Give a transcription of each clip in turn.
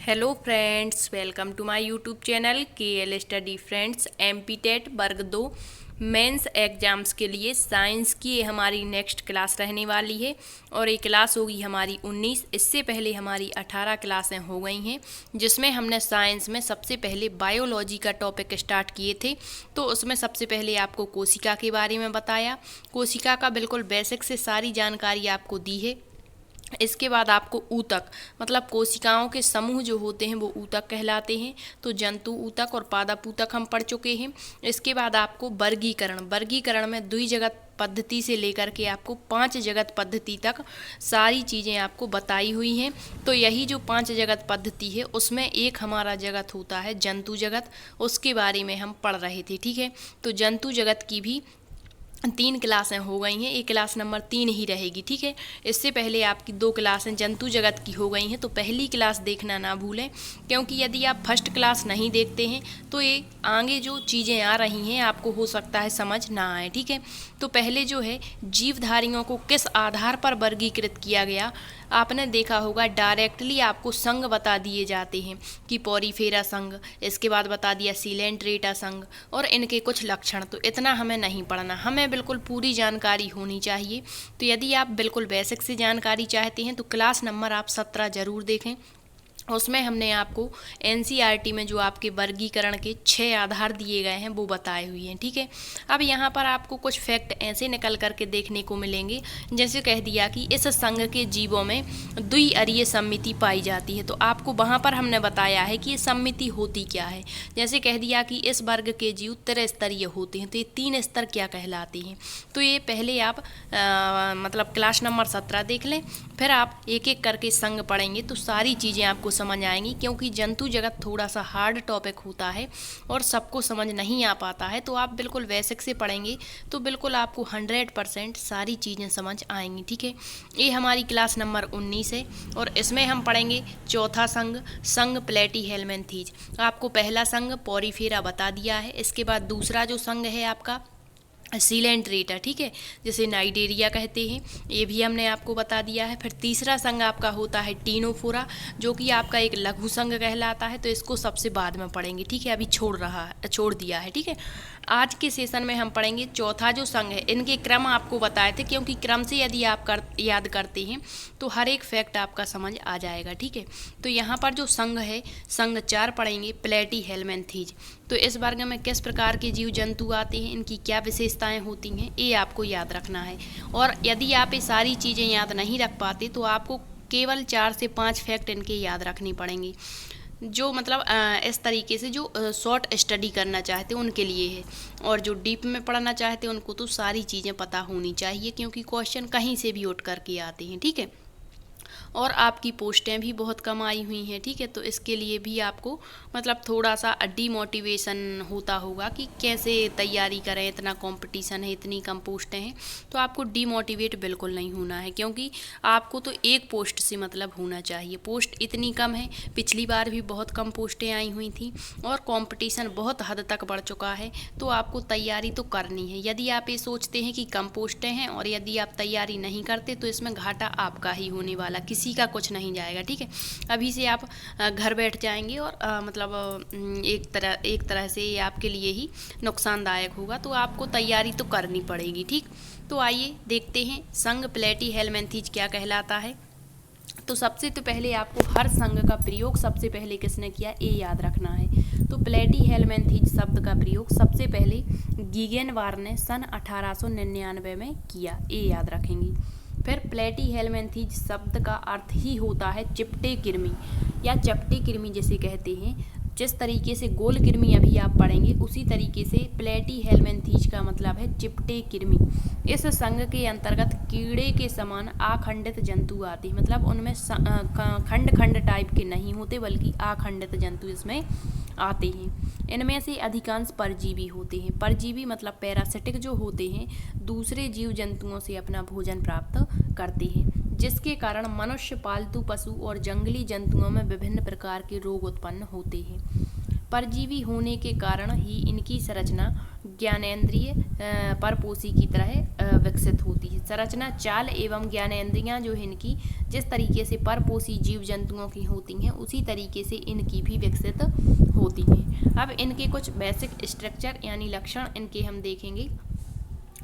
Hello friends, welcome to my YouTube channel KL study friends. MPTET वर्ग 2 mains exams के लिए science की ये हमारी नेक्स्ट क्लास रहने वाली है और ये क्लास होगी हमारी 19। इससे पहले हमारी 18 क्लासें हो गई हैं, जिसमें हमने साइंस में सबसे पहले बायोलॉजी का टॉपिक स्टार्ट किए थे। तो उसमें सबसे पहले आपको कोशिका के बारे में बताया। कोशिका का बिल्कुल बेसिक से सारी जानकारी आपको दी है। इसके बाद आपको ऊतक मतलब कोशिकाओं के समूह जो होते हैं वो ऊतक कहलाते हैं। तो जंतु ऊतक और पादप ऊतक हम पढ़ चुके हैं। इसके बाद आपको वर्गीकरण में द्विजगत पद्धति से लेकर के आपको 5 जगत पद्धति तक सारी चीज़ें आपको बताई हुई हैं। तो यही जो 5 जगत पद्धति है उसमें एक हमारा जगत होता है जंतु जगत, उसके बारे में हम पढ़ रहे थे। ठीक है, तो जंतु जगत की भी 3 क्लासें हो गई हैं, एक क्लास नंबर 3 ही रहेगी। ठीक है, इससे पहले आपकी 2 क्लासें जंतु जगत की हो गई हैं, तो पहली क्लास देखना ना भूलें, क्योंकि यदि आप फर्स्ट क्लास नहीं देखते हैं तो ये आगे जो चीज़ें आ रही हैं आपको हो सकता है समझ ना आए। ठीक है, तो पहले जो है जीवधारियों को किस आधार पर वर्गीकृत किया गया, आपने देखा होगा डायरेक्टली आपको संघ बता दिए जाते हैं कि पॉरीफेरा संघ, इसके बाद बता दिया सीलेंट्रेटा संघ और इनके कुछ लक्षण। तो इतना हमें नहीं पढ़ना, हमें बिल्कुल पूरी जानकारी होनी चाहिए। तो यदि आप बिल्कुल बेसिक से जानकारी चाहते हैं तो क्लास नंबर आप 17 ज़रूर देखें। उसमें हमने आपको NCERT में जो आपके वर्गीकरण के 6 आधार दिए गए हैं वो बताए हुए हैं। ठीक है, अब यहाँ पर आपको कुछ फैक्ट ऐसे निकल करके देखने को मिलेंगे, जैसे कह दिया कि इस संघ के जीवों में द्विअरीय सममिति पाई जाती है। तो आपको वहाँ पर हमने बताया है कि ये सममिति होती क्या है। जैसे कह दिया कि इस वर्ग के जीव त्रिस्तरीय होते हैं, तो ये 3 स्तर क्या कहलाते हैं। तो ये पहले आप मतलब क्लास नंबर 17 देख लें, फिर आप एक एक करके संघ पढ़ेंगे तो सारी चीज़ें आपको समझ आएंगी। क्योंकि जंतु जगत थोड़ा सा हार्ड टॉपिक होता है और सबको समझ नहीं आ पाता है, तो आप बिल्कुल बेसिक से पढ़ेंगे तो बिल्कुल आपको 100% सारी चीज़ें समझ आएंगी। ठीक है, ये हमारी क्लास नंबर 19 है और इसमें हम पढ़ेंगे चौथा संघ प्लेटीहेल्मिन्थीज। आपको पहला संघ पॉरीफेरा बता दिया है। इसके बाद दूसरा जो संघ है आपका सीलेंट्रेटा, ठीक है, जिसे नाइडेरिया कहते हैं, ये भी हमने आपको बता दिया है। फिर तीसरा संघ आपका होता है टीनोफोरा, जो कि आपका एक लघु संघ कहलाता है, तो इसको सबसे बाद में पढ़ेंगे। ठीक है, अभी छोड़ दिया है। ठीक है, आज के सेशन में हम पढ़ेंगे चौथा जो संघ है। इनके क्रम आपको बताए थे, क्योंकि क्रम से यदि आप याद करते हैं तो हर एक फैक्ट आपका समझ आ जाएगा। ठीक है, तो यहाँ पर जो संघ है संघ 4 पढ़ेंगे प्लेटीहेल्मिन्थीज। तो इस वर्ग में किस प्रकार के जीव जंतु आते हैं, इनकी क्या विशेषताएं होती हैं, ये आपको याद रखना है। और यदि आप ये सारी चीज़ें याद नहीं रख पाते तो आपको केवल 4 से 5 फैक्ट इनके याद रखने पड़ेंगे, जो मतलब इस तरीके से जो शॉर्ट स्टडी करना चाहते हैं उनके लिए है। और जो डीप में पढ़ना चाहते हैं उनको तो सारी चीज़ें पता होनी चाहिए, क्योंकि क्वेश्चन कहीं से भी उठ करके आते हैं। ठीक है, और आपकी पोस्टें भी बहुत कम आई हुई हैं। ठीक है, तो इसके लिए भी आपको मतलब थोड़ा सा डीमोटिवेशन होता होगा कि कैसे तैयारी करें, इतना कंपटीशन है, इतनी कम पोस्टें हैं। तो आपको डीमोटिवेट बिल्कुल नहीं होना है, क्योंकि आपको तो एक पोस्ट से मतलब होना चाहिए। पोस्ट इतनी कम है, पिछली बार भी बहुत कम पोस्टें आई हुई थी और कंपटीशन बहुत हद तक बढ़ चुका है, तो आपको तैयारी तो करनी है। यदि आप ये सोचते हैं कि कम पोस्टें हैं और यदि आप तैयारी नहीं करते तो इसमें घाटा आपका ही होने वाला, किसी का कुछ नहीं जाएगा। ठीक है, अभी से आप घर बैठ जाएंगे और मतलब एक तरह से ये आपके लिए ही नुकसानदायक होगा, तो आपको तैयारी तो करनी पड़ेगी। ठीक, तो आइए देखते हैं संघ प्लेटीहेल्मिन्थीज क्या कहलाता है। तो सबसे तो पहले आपको हर संघ का प्रयोग सबसे पहले किसने किया ये याद रखना है। तो प्लेटीहेल्मिन्थीज शब्द का प्रयोग सबसे पहले गीगेनवार ने सन 1899 में किया, ये याद रखेंगे। फिर प्लेटीहेल्मिन्थीज शब्द का अर्थ ही होता है चिपटे कृमि या चपटे कृमि जिसे कहते हैं। जिस तरीके से गोल कृमि अभी आप पढ़ेंगे उसी तरीके से प्लेटीहेल्मिन्थीज का मतलब है चिपटे कृमि। इस संघ के अंतर्गत कीड़े के समान आखंडित जंतु आते हैं, मतलब उनमें खंड खंड टाइप के नहीं होते बल्कि आखंडित जंतु इसमें आते हैं। इनमें से अधिकांश परजीवी होते हैं। परजीवी मतलब पैरासिटिक जो होते हैं, दूसरे जीव जंतुओं से अपना भोजन प्राप्त करते हैं, जिसके कारण मनुष्य, पालतू पशु और जंगली जंतुओं में विभिन्न प्रकार के रोग उत्पन्न होते हैं। परजीवी होने के कारण ही इनकी संरचना ज्ञानेंद्रिय परपोषी की तरह विकसित होती है। संरचना, चाल एवं ज्ञानेंद्रियां जो है इनकी जिस तरीके से परपोषी जीव जंतुओं की होती हैं उसी तरीके से इनकी भी विकसित होती हैं। अब इनके कुछ बेसिक स्ट्रक्चर यानी लक्षण इनके हम देखेंगे,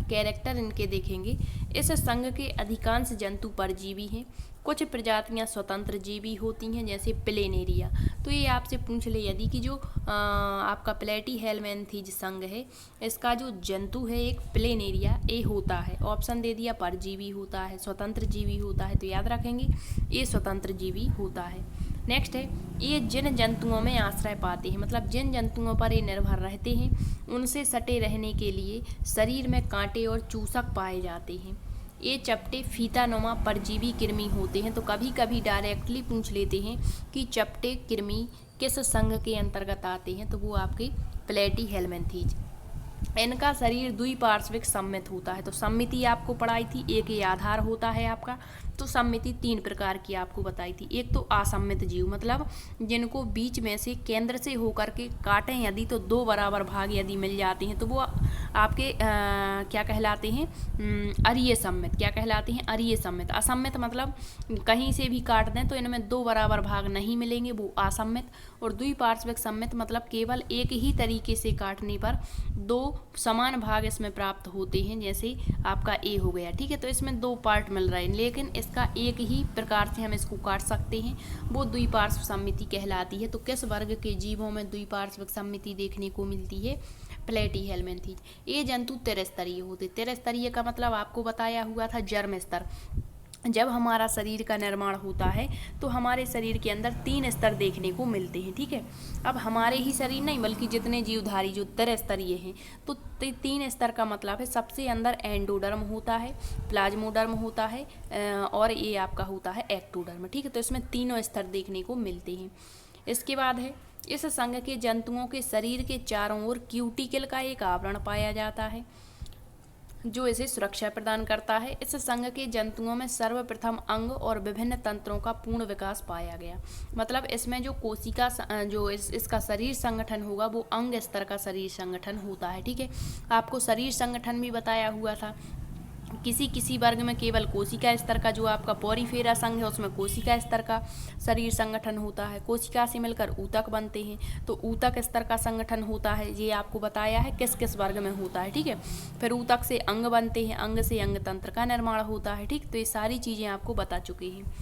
कैरेक्टर इनके देखेंगे। इस संघ के अधिकांश जंतु परजीवी हैं। कुछ प्रजातियां स्वतंत्र जीवी होती हैं जैसे प्लेनेरिया। तो ये आपसे पूछ ले यदि कि जो आपका प्लेटीहेल्मिन्थीज संघ है इसका जो जंतु है एक प्लेनेरिया ए होता है। ऑप्शन दे दिया परजीवी होता है, स्वतंत्र जीवी होता है, तो याद रखेंगे ये स्वतंत्र जीवी होता है। नेक्स्ट है ये जिन जंतुओं में आश्रय पाते हैं, मतलब जिन जंतुओं पर ये निर्भर रहते हैं उनसे सटे रहने के लिए शरीर में कांटे और चूसक पाए जाते हैं। ये चपटे फीतानुमा परजीवी कृमि होते हैं। तो कभी कभी डायरेक्टली पूछ लेते हैं कि चपटे कृमि किस संघ के अंतर्गत आते हैं, तो वो आपके प्लेटीहेल्मिन्थीज। इनका शरीर द्विपार्श्विक सम्मित होता है। तो सम्मिति आपको पढ़ाई थी, एक ये आधार होता है आपका। तो सम्मिति 3 प्रकार की आपको बताई थी। एक तो असम्मित जीव, मतलब जिनको बीच में से केंद्र से होकर के काटें यदि तो 2 बराबर भाग यदि मिल जाते हैं तो वो आपके क्या कहलाते हैं, अरीय सम्मित। क्या कहलाते हैं, अरीय सम्मित। असम्मित मतलब कहीं से भी काट दें तो इनमें 2 बराबर भाग नहीं मिलेंगे, वो असम्मित। और द्विपार्श्विक सम्मित मतलब केवल एक ही तरीके से काटने पर 2 समान भाग इसमें प्राप्त होते हैं, जैसे आपका ए हो गया, ठीक है। तो इसमें 2 पार्ट मिल रहे हैं लेकिन इसका एक ही प्रकार से हम इसको काट सकते हैं, वो द्विपार्श्व सम्मिति कहलाती है। तो किस वर्ग के जीवों में द्विपार्श्विक सम्मिति देखने को मिलती है, प्लेटीहेल्मिन्थीज। ये जंतु त्रिस्तरीय होते। त्रिस्तरीय का मतलब आपको बताया हुआ था जर्म स्तर। जब हमारा शरीर का निर्माण होता है तो हमारे शरीर के अंदर 3 स्तर देखने को मिलते हैं, ठीक है। अब हमारे ही शरीर नहीं बल्कि जितने जीवधारी जो त्रिस्तरीय हैं तो 3 स्तर का मतलब है सबसे अंदर एंडोडर्म होता है, प्लाज्मोडर्म होता है और ये आपका होता है एक्टोडर्म, ठीक है। तो इसमें 3 स्तर देखने को मिलते हैं। इसके बाद है इस संघ के जंतुओं के शरीर के चारों ओर क्यूटिकल का एक आवरण पाया जाता है जो इसे सुरक्षा प्रदान करता है। इस संघ के जंतुओं में सर्वप्रथम अंग और विभिन्न तंत्रों का पूर्ण विकास पाया गया। मतलब इसमें जो कोशिका जो इसका शरीर संगठन होगा वो अंग स्तर का शरीर संगठन होता है, ठीक है। आपको शरीर संगठन भी बताया हुआ था। किसी वर्ग में केवल कोशिका स्तर का जो आपका पॉरीफेरा संघ है उसमें कोशिका स्तर का शरीर संगठन होता है। कोशिका से मिलकर ऊतक बनते हैं तो ऊतक स्तर का संगठन होता है, ये आपको बताया है किस किस वर्ग में होता है, ठीक है। फिर ऊतक से अंग बनते हैं, अंग से अंग तंत्र का निर्माण होता है, ठीक। तो ये सारी चीज़ें आपको बता चुके हैं।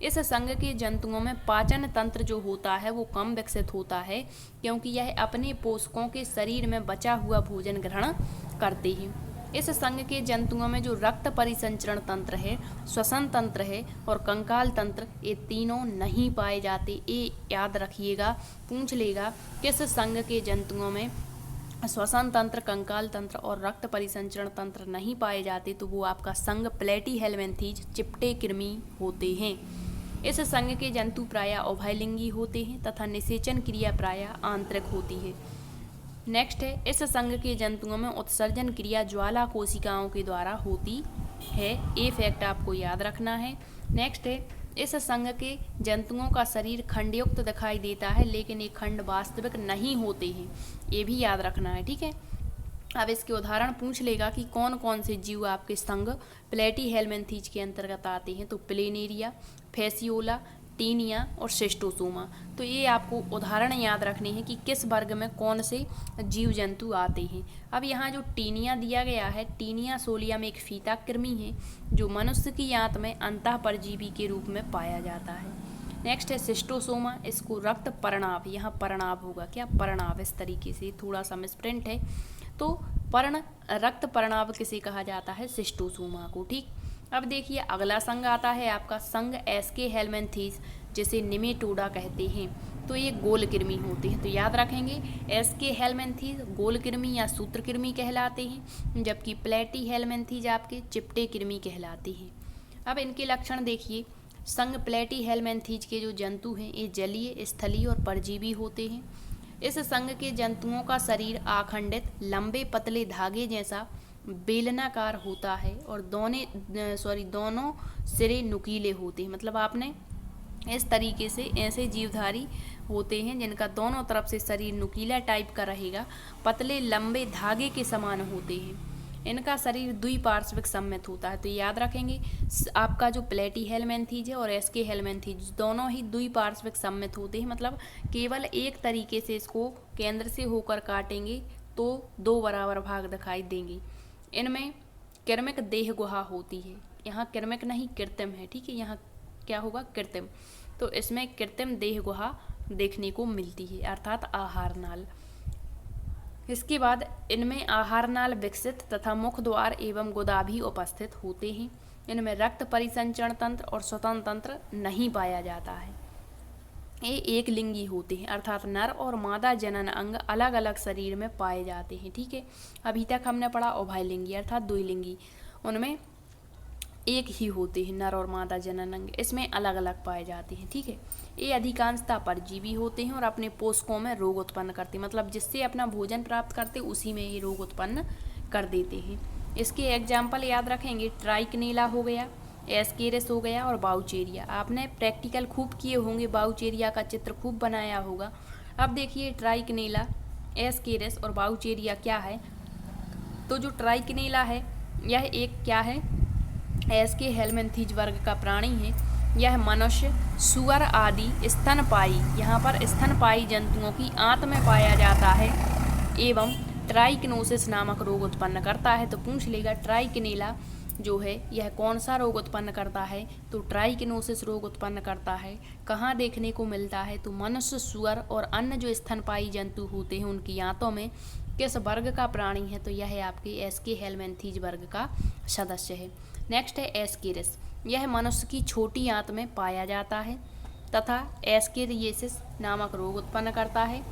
इस संघ के जंतुओं में पाचन तंत्र जो होता है वो कम विकसित होता है क्योंकि यह अपने पोषकों के शरीर में बचा हुआ भोजन ग्रहण करते हैं। इस संघ के जंतुओं में जो रक्त परिसंचरण तंत्र है, श्वसन तंत्र है और कंकाल तंत्र, ये तीनों नहीं पाए जाते। ये याद रखिएगा, पूछ लेगा किस संघ के जंतुओं में श्वसन तंत्र, कंकाल तंत्र और रक्त परिसंचरण तंत्र नहीं पाए जाते, तो वो आपका संघ प्लेटीहेल्मिन्थीज चिपटे कृमि होते हैं। इस संघ के जंतु प्रायः उभयलिंगी होते हैं तथा निषेचन क्रिया प्रायः आंतरिक होती है। नेक्स्ट है इस संघ के जंतुओं में उत्सर्जन क्रिया ज्वाला कोशिकाओं के द्वारा होती है। ये फैक्ट आपको याद रखना है। नेक्स्ट है इस संघ के जंतुओं का शरीर खंडयुक्त दिखाई देता है लेकिन ये खंड वास्तविक नहीं होते हैं, ये भी याद रखना है, ठीक है। अब इसके उदाहरण पूछ लेगा कि कौन कौन से जीव आपके संघ प्लेटीहेल्मिन्थीज के अंतर्गत आते हैं, तो प्लेनेरिया, फेसियोला, टीनिया और शिस्टोसोमा। तो ये आपको उदाहरण याद रखने हैं कि किस वर्ग में कौन से जीव जंतु आते हैं। अब यहाँ जो टीनिया दिया गया है, टीनिया सोलियम एक फीता कृमि है जो मनुष्य की आंत में अंतः परजीवी के रूप में पाया जाता है। नेक्स्ट है शिस्टोसोमा, इसको रक्त पर्णाभ, यहाँ पर्णाभ होगा क्या, पर्णाभ, इस तरीके से थोड़ा सा मिसप्रिंट है। तो रक्त पर्णाभ किसे कहा जाता है, शिस्टोसोमा को, ठीक। अब देखिए अगला संघ आता है आपका संघ एस्केहेल्मिन्थीज जिसे निमेटोडा कहते हैं। तो ये गोल कृमि होते हैं, तो याद रखेंगे एस्केहेल्मिन्थीज गोल कृमि या सूत्र कृमि कहलाते हैं जबकि प्लेटीहेल्मिन्थीज आपके चिपटे कृमि कहलाते हैं। अब इनके लक्षण देखिए। संघ प्लेटीहेल्मिन्थीज के जो जंतु हैं ये जलीय, स्थलीय और परजीवी होते हैं। इस संघ के जंतुओं का शरीर आखंडित, लंबे पतले धागे जैसा बेलनाकार होता है और दोनों सिरे नुकीले होते हैं। मतलब आपने इस तरीके से ऐसे जीवधारी होते हैं जिनका दोनों तरफ से शरीर नुकीला टाइप का रहेगा, पतले लंबे धागे के समान होते हैं। इनका शरीर द्विपार्श्विक सममित होता है। तो याद रखेंगे आपका जो प्लेटी हेलमिंथीज है और एस्के हेलमिंथीज दोनों ही द्विपार्श्विक सममित होते हैं, मतलब केवल एक तरीके से इसको केंद्र से होकर काटेंगे तो दो बराबर भाग दिखाई देंगे। इनमें कृमिक देह गुहा होती है, यहाँ कृमिक नहीं कृत्रिम है, ठीक है, यहाँ क्या होगा कृत्रिम। तो इसमें कृत्रिम देह गुहा देखने को मिलती है, अर्थात आहार नाल। इसके बाद इनमें आहार नाल विकसित तथा मुख द्वार एवं गुदा भी उपस्थित होते हैं। इनमें रक्त परिसंचरण तंत्र और स्वतंत्र तंत्र नहीं पाया जाता है। ये एक लिंगी होते हैं, अर्थात नर और मादा जनन अंग अलग अलग शरीर में पाए जाते हैं, ठीक है। अभी तक हमने पढ़ा उभयलिंगी अर्थात द्विलिंगी, उनमें एक ही होते हैं नर और मादा जनन अंग, इसमें अलग अलग पाए जाते हैं, ठीक है। ये अधिकांशतः परजीवी होते हैं और अपने पोषकों में रोग उत्पन्न करते हैं, मतलब जिससे अपना भोजन प्राप्त करते उसी में ये रोग उत्पन्न कर देते हैं। इसके एग्जाम्पल याद रखेंगे, ट्राइकनेला हो गया, एस्केरिस हो गया और बाउचेरिया। आपने प्रैक्टिकल खूब किए होंगे, बाउचेरिया का चित्र खूब बनाया होगा। अब देखिए ट्राइकनेला, एस्केरिस और बाउचेरिया क्या है। तो जो ट्राइकनेला है यह एक क्या है, एस्के हेलमिंथीज वर्ग का प्राणी है। यह मनुष्य, सुअर आदि स्तनपायी, यहाँ पर स्तनपायी जंतुओं की आंत में पाया जाता है एवं ट्राइकिनोसिस नामक रोग उत्पन्न करता है। तो पूछ लेगा ट्राइकनेला जो है यह कौन सा रोग उत्पन्न करता है, तो ट्राइकिनोसिस रोग उत्पन्न करता है। कहाँ देखने को मिलता है, तो मनुष्य, सुअर और अन्य जो स्तनपायी जंतु होते हैं उनकी आंतों में। किस वर्ग का प्राणी है, तो यह है आपके एस्के हेलमिंथीज वर्ग का सदस्य है। नेक्स्ट है एस्केरिस, यह मनुष्य की छोटी आंत में पाया जाता है तथा एस्केरियसिस नामक रोग उत्पन्न करता है।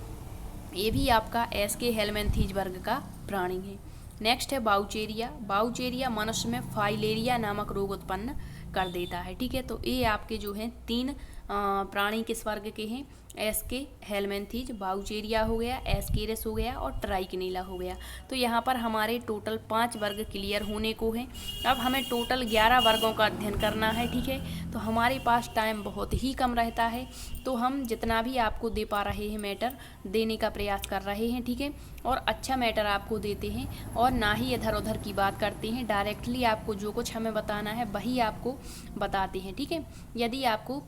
ये भी आपका एस्के हेलमिंथीज वर्ग का प्राणी है। नेक्स्ट है बाउचेरिया, बाउचेरिया मनुष्य में फाइलेरिया नामक रोग उत्पन्न कर देता है, ठीक है। तो ये आपके जो हैं तीन प्राणी किस वर्ग के हैं, एस्के हेलमिंथीज, बाउचेरिया हो गया, एस्केरिस हो गया और ट्राइकनेला हो गया। तो यहाँ पर हमारे टोटल 5 वर्ग क्लियर होने को हैं। अब हमें टोटल 11 वर्गों का अध्ययन करना है, ठीक है। तो हमारे पास टाइम बहुत ही कम रहता है, तो हम जितना भी आपको दे पा रहे हैं मैटर देने का प्रयास कर रहे हैं, ठीक है। और अच्छा मैटर आपको देते हैं और ना ही इधर उधर की बात करते हैं, डायरेक्टली आपको जो कुछ हमें बताना है वही आपको बताते हैं, ठीक है। यदि आपको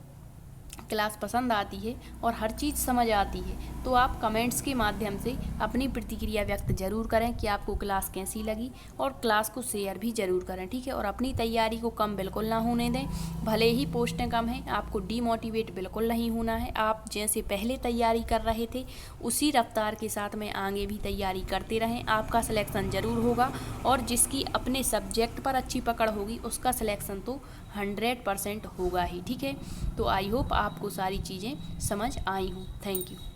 क्लास पसंद आती है और हर चीज़ समझ आती है तो आप कमेंट्स के माध्यम से अपनी प्रतिक्रिया व्यक्त जरूर करें कि आपको क्लास कैसी लगी, और क्लास को शेयर भी ज़रूर करें, ठीक है। और अपनी तैयारी को कम बिल्कुल ना होने दें, भले ही पोस्टें कम हैं, आपको डीमोटिवेट बिल्कुल नहीं होना है। आप जैसे पहले तैयारी कर रहे थे उसी रफ्तार के साथ में आगे भी तैयारी करते रहें, आपका सिलेक्शन ज़रूर होगा। और जिसकी अपने सब्जेक्ट पर अच्छी पकड़ होगी उसका सिलेक्शन तो 100% होगा ही, ठीक है। तो आई होप आपको सारी चीज़ें समझ आई हूँ। Thank you.